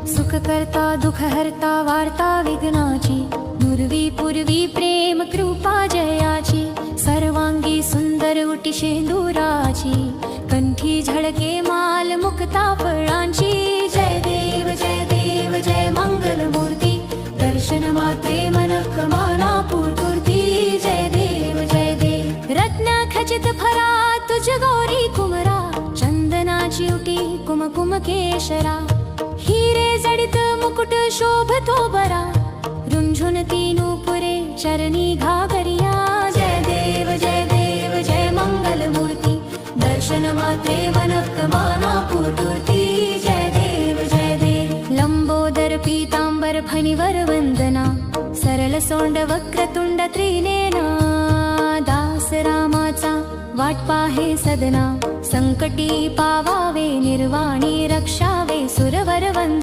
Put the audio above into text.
सुख करता दुख हरता वार्ता विघ्नाची, नुरवी पूर्वी प्रेम कृपा जयाची, सर्वांगी सुंदर उटी शेंदुराची, कंठी झळके माल मुक्ता फळांची. जय देव जय मंगल मूर्ती, दर्शन मात्रे मन कमाना पूर्ती. जय देव रत्न खचित फरा तुझ गौरी कुमरा, चंदनाची उटी कुमकुम केशरा, हिरे जडित मुकुट शोभतो बरा, रुंझुन तीनू पुरे चरणी घागरिया. जय देव जय मंगल मूर्ती, दर्शन मात्रे मन कमाना पूर्ती. जय देव लंबोदर पीतांबर फणीवर वंदना, सरल सोंड वक्रतुंड त्रिनेना, दास रामाचा वाट पाहे सदना, संकटी पावावे निर्वाणी रक्षावे सुरवर वंदना.